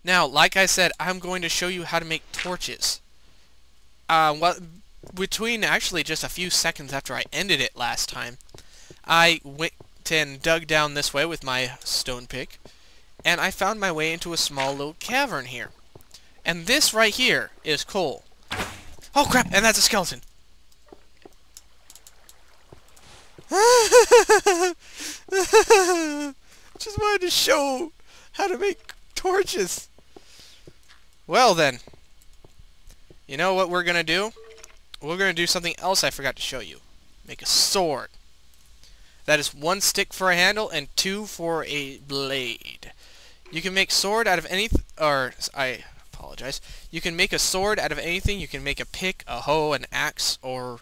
Now, like I said, I'm going to show you how to make torches. Between actually just a few seconds after I ended it last time, I went and dug down this way with my stone pick, and I found my way into a small little cavern here. And this right here is coal. Oh crap, and that's a skeleton. Just wanted to show how to make torches. Well then, you know what we're gonna do? We're gonna do something else I forgot to show you. Make a sword. That is 1 stick for a handle and 2 for a blade. You can make sword out of anything, or I apologize. You can make a sword out of anything. You can make a pick, a hoe, an axe, or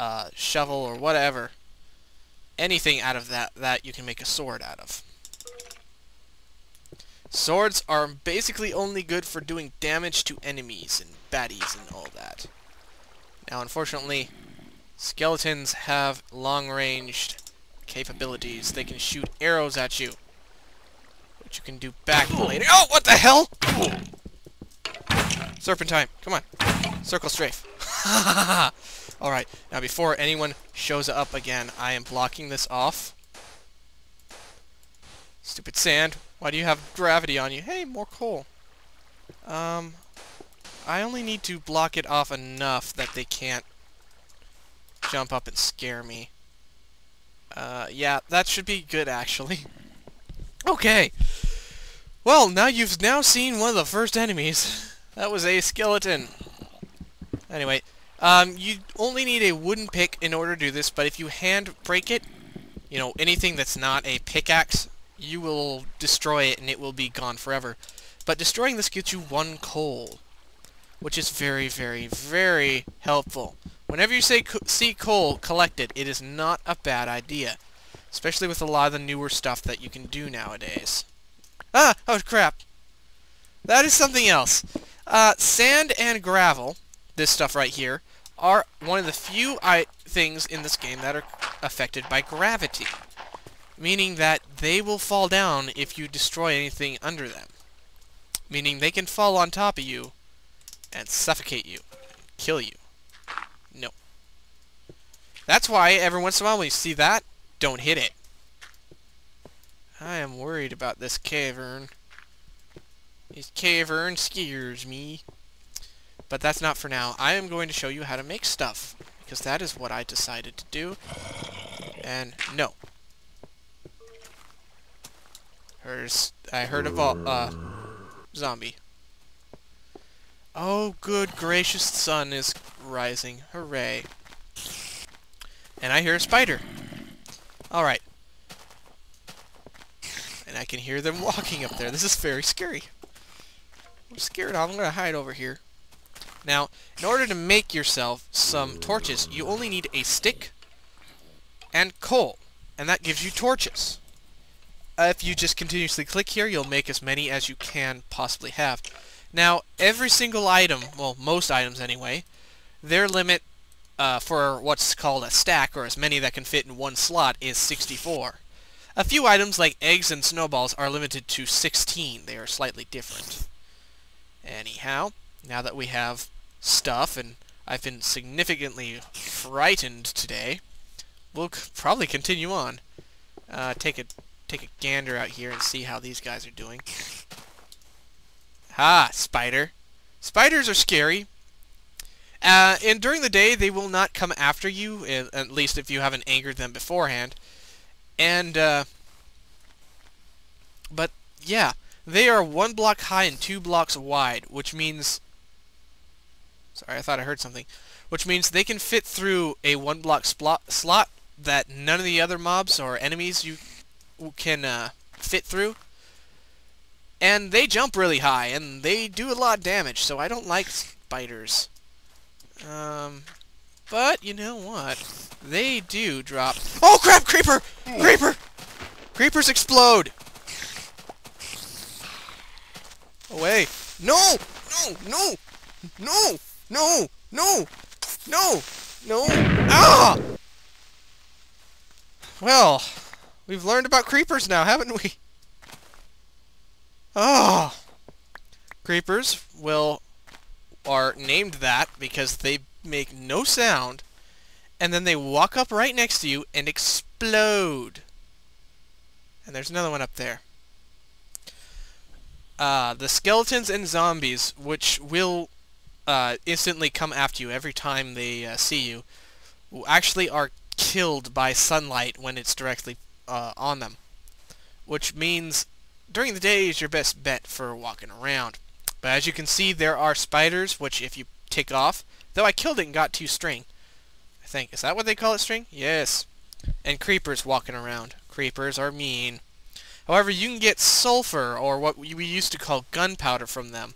a shovel, or whatever. Anything out of that you can make a sword out of. Swords are basically only good for doing damage to enemies and baddies and all that. Now, unfortunately, skeletons have long-ranged capabilities. They can shoot arrows at you, which you can do back later. Oh, what the hell? Serpentine, come on. Circle strafe. Alright, now before anyone shows up again, I am blocking this off. Stupid sand. Why do you have gravity on you? Hey, more coal. I only need to block it off enough that they can't jump up and scare me. Yeah, that should be good, actually. Okay. Well, now you've seen one of the first enemies. That was a skeleton. Anyway, you only need a wooden pick in order to do this, but if you hand break it, you know, anything that's not a pickaxe, you will destroy it and it will be gone forever. But destroying this gets you 1 coal, which is very, very, very helpful. Whenever you see coal collected, it is not a bad idea. Especially with a lot of the newer stuff that you can do nowadays. Ah! Oh, crap. That is something else. Sand and gravel, this stuff right here, are one of the few things in this game that are affected by gravity. Meaning that they will fall down if you destroy anything under them. Meaning they can fall on top of you and suffocate you, kill you. No. That's why every once in a while when you see that, don't hit it. I am worried about this cavern. This cavern scares me. But that's not for now. I am going to show you how to make stuff, because that is what I decided to do. And no. I heard a zombie. Oh, good gracious, sun is rising. Hooray. And I hear a spider. Alright. And I can hear them walking up there. This is very scary. I'm scared. I'm going to hide over here. Now, in order to make yourself some torches, you only need a stick and coal. And that gives you torches. If you just continuously click here, you'll make as many as you can possibly have. Now, every single item, well, most items anyway, their limit for what's called a stack, or as many that can fit in 1 slot, is 64. A few items, like eggs and snowballs, are limited to 16. They are slightly different. Anyhow, now that we have stuff, and I've been significantly frightened today, we'll probably continue on. Take a gander out here and see how these guys are doing. Ha! Spider. Spiders are scary. And during the day, they will not come after you, at least if you haven't angered them beforehand. And, but, yeah. They are 1 block high and 2 blocks wide, which means... Sorry, I thought I heard something. Which means they can fit through a 1 block slot that none of the other mobs or enemies you can fit through. And they jump really high, and they do a lot of damage, so I don't like spiders. But, you know what? They do drop... Oh, crap! Creeper! Creeper! Creepers explode! Away! No! No! No! No! No! No! No! No! Ah! Well, we've learned about creepers now, haven't we? Oh! Creepers are named that because they make no sound, and then they walk up right next to you and explode. And there's another one up there. The skeletons and zombies, which will instantly come after you every time they see you, actually are killed by sunlight when it's directly on them. Which means during the day is your best bet for walking around. But as you can see, there are spiders, which if you tick off, though I killed it and got 2 string, I think. Is that what they call it, string? Yes. And creepers walking around. Creepers are mean. However, you can get sulfur, or what we used to call gunpowder, from them.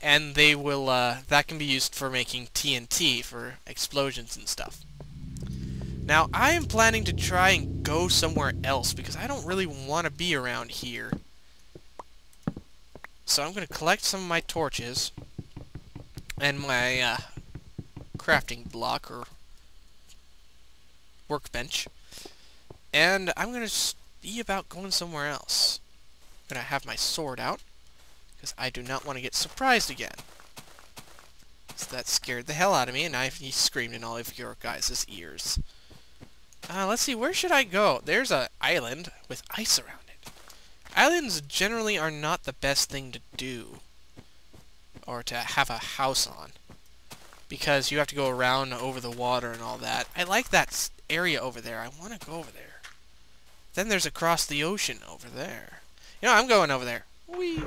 And they will, that can be used for making TNT, for explosions and stuff. Now, I am planning to try and go somewhere else, because I don't really want to be around here. So I'm going to collect some of my torches, and my, crafting block, or workbench. And I'm going to see about going somewhere else. I'm going to have my sword out, because I do not want to get surprised again. So that scared the hell out of me, and he screamed in all of your guys' ears. Let's see, where should I go? There's an island with ice around it. Islands generally are not the best thing to do, or to have a house on, because you have to go around over the water and all that. I like that area over there. I want to go over there. Then there's across the ocean over there. You know, I'm going over there. Whee!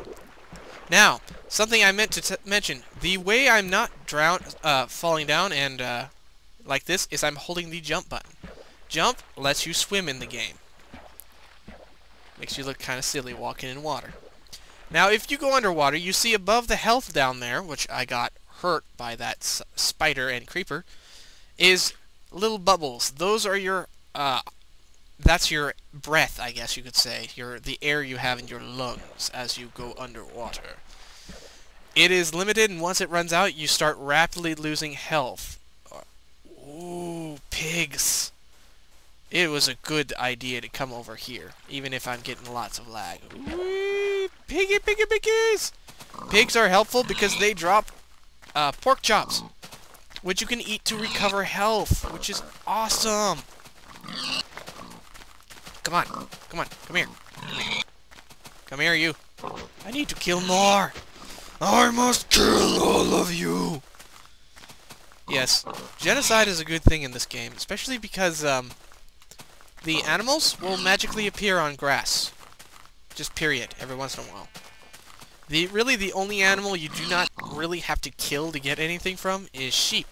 Now, something I meant to mention. The way I'm not falling down and like this is I'm holding the jump button. Jump lets you swim in the game. Makes you look kind of silly walking in water. Now, if you go underwater, you see above the health down there, which I got hurt by that spider and creeper, is little bubbles. Those are your, that's your breath, I guess you could say. The air you have in your lungs as you go underwater. It is limited, and once it runs out, you start rapidly losing health. Ooh, pigs. It was a good idea to come over here, even if I'm getting lots of lag. Ooh, piggies! Pigs are helpful because they drop pork chops, which you can eat to recover health, which is awesome. Come on, come here. Come here, you. I need to kill more. I must kill all of you. Yes, genocide is a good thing in this game, especially because the animals will magically appear on grass. Just period, every once in a while. Really, the only animal you do not really have to kill to get anything from is sheep.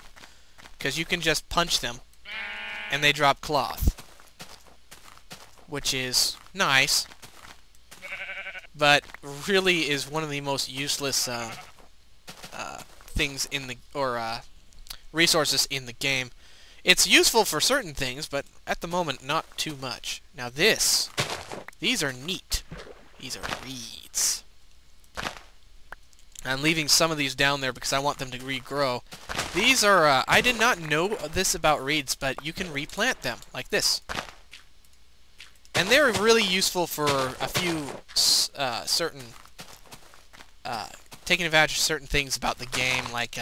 Because you can just punch them, and they drop cloth. Which is nice, but really is one of the most useless things in the, resources in the game. It's useful for certain things, but at the moment, not too much. Now these are neat. These are reeds. I'm leaving some of these down there because I want them to regrow. These are, I did not know this about reeds, but you can replant them, like this. And they're really useful for a few certain, taking advantage of certain things about the game, like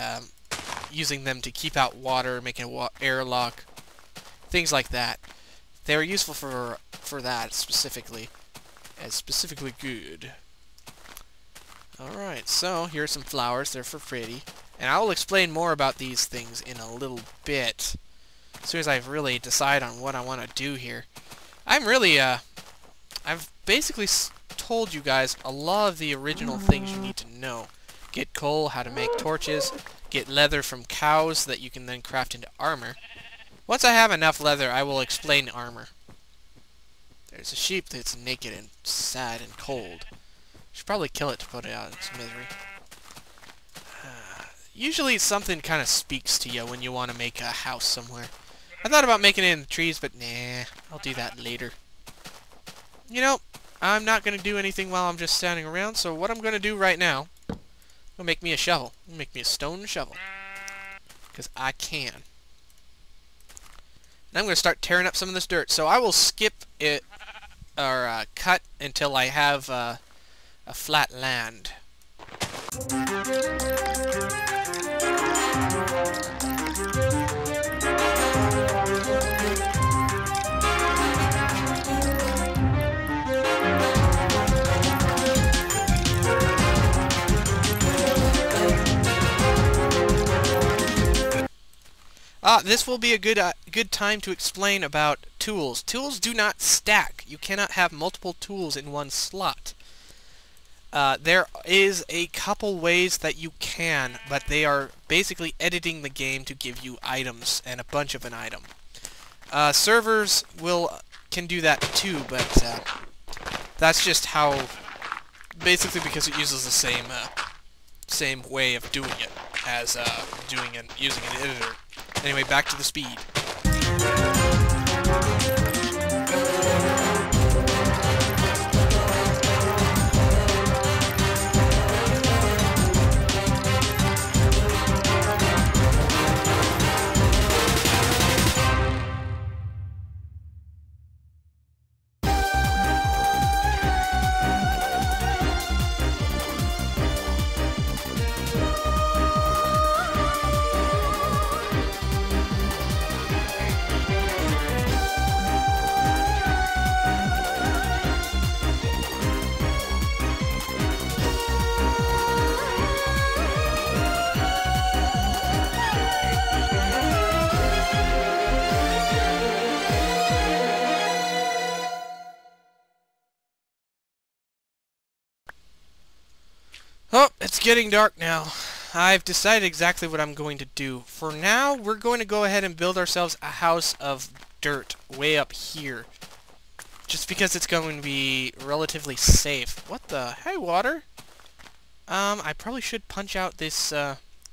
using them to keep out water, making an airlock, things like that. They're useful for that specifically, as specifically good. Alright, so here are some flowers. They're for pretty. And I will explain more about these things in a little bit, as soon as I really decide on what I want to do here. I'm really, I've basically told you guys a lot of the original things you need to know. Get coal, how to make torches, get leather from cows that you can then craft into armor. Once I have enough leather, I will explain armor. There's a sheep that's naked and sad and cold. Should probably kill it to put it out of its misery. Usually something kind of speaks to you when you want to make a house somewhere. I thought about making it in the trees, but nah, I'll do that later. You know, I'm not going to do anything while I'm just standing around, so what I'm going to do right now, I'm going to make me a shovel. I'm going to make me a stone shovel. Because I can. And I'm going to start tearing up some of this dirt. So I will skip it, or cut until I have a flat land. This will be a good time to explain about tools. Tools do not stack. You cannot have multiple tools in one slot. There is a couple ways that you can, but they are basically editing the game to give you items and a bunch of an item. Servers can do that too, but that's just how, basically because it uses the same way of doing it as using an editor. Anyway, back to the speed. Oh, it's getting dark now. I've decided exactly what I'm going to do. For now, we're going to go ahead and build ourselves a house of dirt way up here. Just because it's going to be relatively safe. What the? Hey, water! I probably should punch out this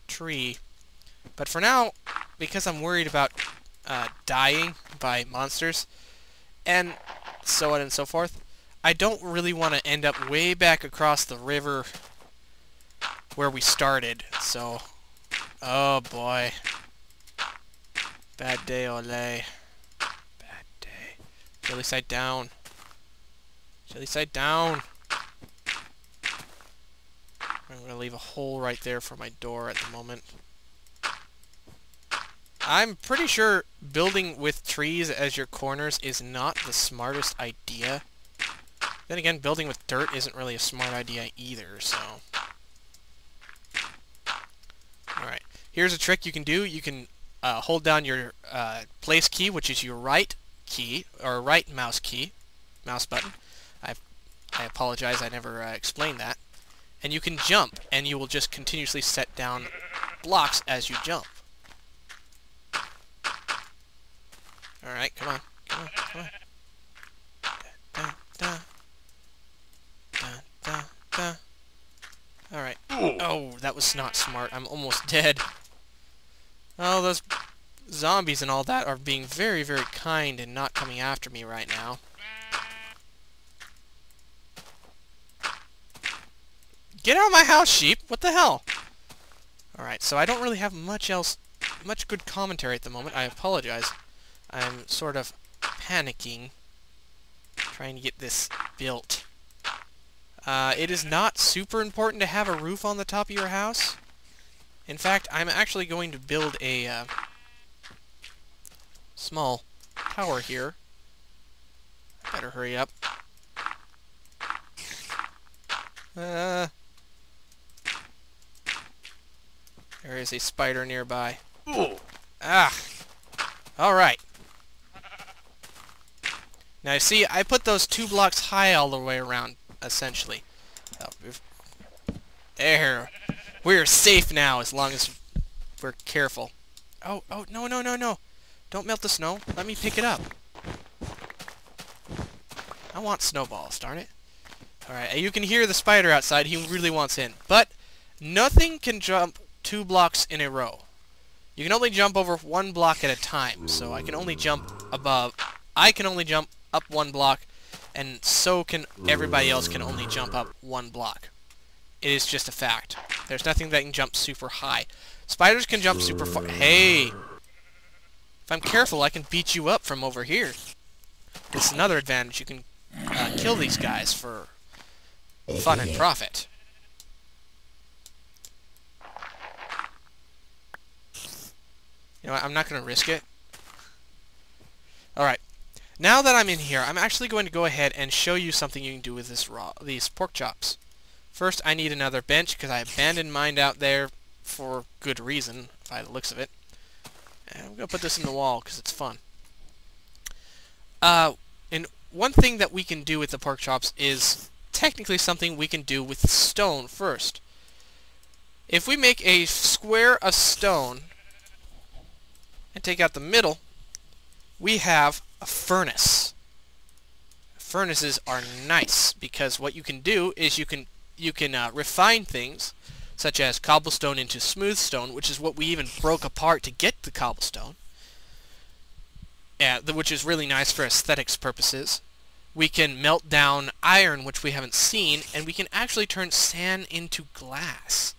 tree. But for now, because I'm worried about dying by monsters, and so on and so forth, I don't really want to end up way back across the river where we started, so... Oh boy. Bad day, ole. Bad day. Jelly side down. Jelly side down! I'm gonna leave a hole right there for my door at the moment. I'm pretty sure building with trees as your corners is not the smartest idea. Then again, building with dirt isn't really a smart idea either, so... Alright, here's a trick you can do. You can hold down your place key, which is your right key, or right mouse button. I apologize, I never explained that. And you can jump, and you will just continuously set down blocks as you jump. Alright, come on, come on, come on. Da, da, da, da, da. Alright. Oh, that was not smart. I'm almost dead. Oh, those zombies and all that are being very, very kind and not coming after me right now. Get out of my house, sheep! What the hell? Alright, so I don't really have much good commentary at the moment. I apologize. I'm sort of panicking, trying to get this built. It is not super important to have a roof on the top of your house. In fact, I'm actually going to build a small tower here. Better hurry up. There is a spider nearby. Ooh. Ah! Alright. Now, you see, I put those 2 blocks high all the way around, essentially. There. We're safe now, as long as we're careful. Oh, no, no, no, no. Don't melt the snow. Let me pick it up. I want snowballs, darn it. Alright, you can hear the spider outside. He really wants in. But nothing can jump 2 blocks in a row. You can only jump over 1 block at a time. So I can only jump above. I can only jump up 1 block. And so can everybody else can only jump up 1 block. It is just a fact. There's nothing that can jump super high. Spiders can jump super far. Hey! If I'm careful, I can beat you up from over here. This is another advantage. You can kill these guys for fun and profit. You know what, I'm not going to risk it. Alright. Now that I'm in here, I'm actually going to go ahead and show you something you can do with these pork chops. First, I need another bench, because I abandoned mine out there for good reason, by the looks of it. And I'm going to put this in the wall, because it's fun. And one thing that we can do with the pork chops is technically something we can do with stone first. If we make a square of stone and take out the middle, we have a furnace. Furnaces are nice because what you can do is you can refine things such as cobblestone into smooth stone, which is what we even broke apart to get the cobblestone. Which is really nice for aesthetics purposes. We can melt down iron, which we haven't seen, and we can actually turn sand into glass.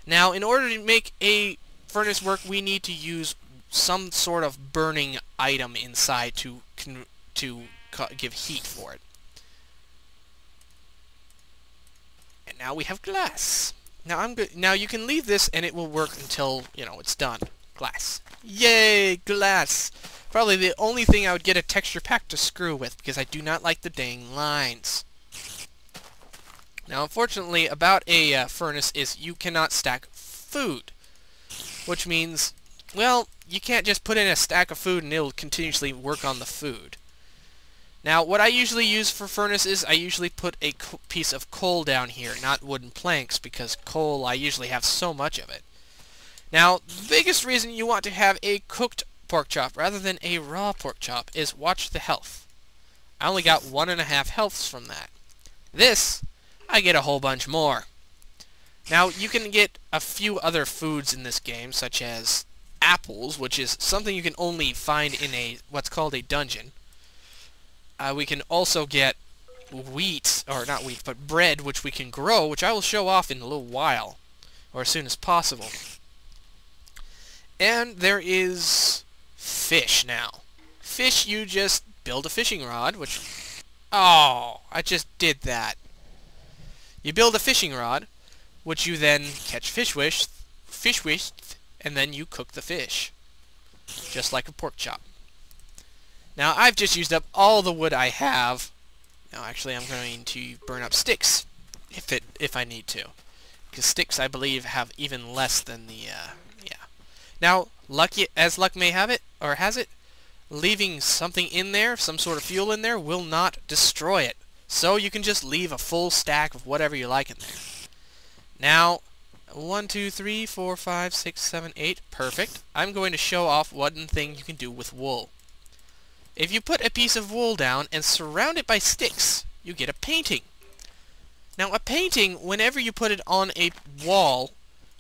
Now, in order to make a furnace work, we need to use some sort of burning item inside to give heat for it. And now we have glass. Now you can leave this, and it will work until it's done. Glass. Yay, glass! Probably the only thing I would get a texture pack to screw with, because I do not like the dang lines. Now, unfortunately, about a furnace is you cannot stack food, which means, well, you can't just put in a stack of food and it'll continuously work on the food. Now, what I usually use for furnaces, I usually put a piece of coal down here, not wooden planks, because coal, I usually have so much of it. Now, the biggest reason you want to have a cooked pork chop rather than a raw pork chop is watch the health. I only got 1.5 healths from that. This, I get a whole bunch more. Now, you can get a few other foods in this game, such as apples, which is something you can only find in what's called a dungeon. We can also get wheat, or not wheat, but bread, which we can grow, which I will show off in a little while, or as soon as possible. And there is fish now. Fish, you just build a fishing rod, which... Oh, I just did that. You build a fishing rod, which you then catch fish with, and then you cook the fish. Just like a pork chop. Now, I've just used up all the wood I have. Now, actually, I'm going to burn up sticks, if I need to. Because sticks, I believe, have even less than the, yeah. Now, as luck may have it, or has it, leaving something in there, some sort of fuel in there, will not destroy it. So you can just leave a full stack of whatever you like in there. Now, 1, 2, 3, 4, 5, 6, 7, 8. Perfect. I'm going to show off one thing you can do with wool. If you put a piece of wool down and surround it by sticks, you get a painting. Now, a painting, whenever you put it on a wall,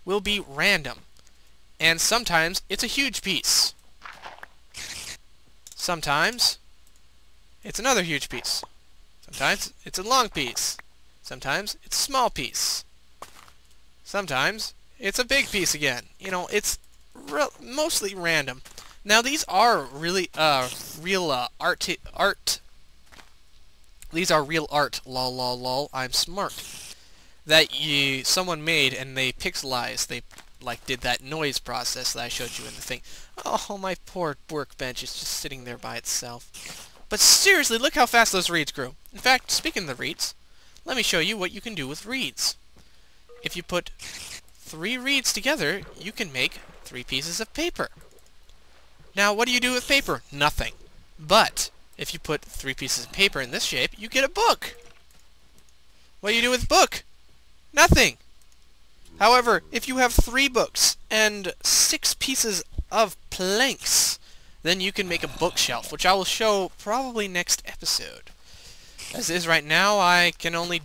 will be random. And sometimes it's a huge piece. Sometimes it's another huge piece. Sometimes it's a long piece. Sometimes it's a small piece. Sometimes it's a big piece again. It's mostly random. Now, these are really real art. These are real art. Lol, lol, lol. I'm smart. That someone made, and they pixelized. They did that noise process that I showed you in the thing. Oh, my poor workbench is just sitting there by itself. But seriously, look how fast those reeds grew. In fact, speaking of the reeds, let me show you what you can do with reeds. If you put 3 reeds together, you can make 3 pieces of paper. Now, what do you do with paper? Nothing. But, if you put 3 pieces of paper in this shape, you get a book. What do you do with a book? Nothing. However, if you have 3 books and 6 pieces of planks, then you can make a bookshelf, which I will show probably next episode. As is right now, I can only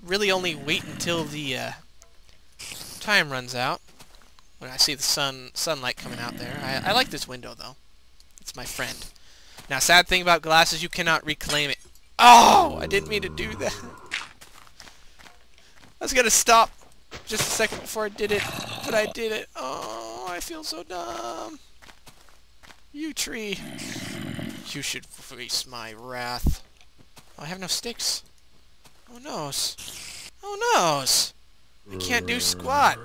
wait until the time runs out. When I see the sunlight coming out there. I like this window, though. It's my friend. Now, sad thing about glass is you cannot reclaim it. Oh! I didn't mean to do that. I was gonna stop just a second before I did it, but I did it. Oh, I feel so dumb. You tree. You should face my wrath. Oh, I have no sticks. Oh, noes. Oh, noes. I can't do squat.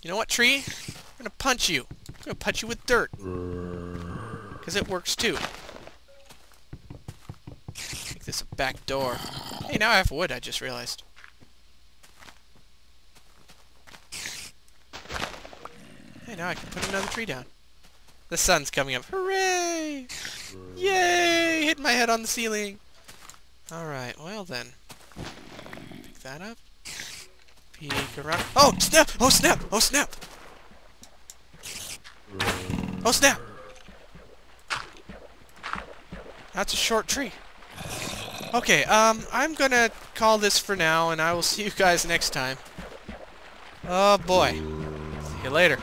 You know what, tree? I'm gonna punch you. gonna punch you with dirt. Because it works too. Make this a back door. Hey, now I have wood, I just realized. Hey, now I can put another tree down. The sun's coming up. Hooray! Yay! Hit my head on the ceiling. Alright, well then. Pick that up. Peek around. Oh, snap! Oh, snap! Oh, snap! Oh, snap! That's a short tree. Okay, I'm gonna call this for now, and I will see you guys next time. Oh, boy. See you later.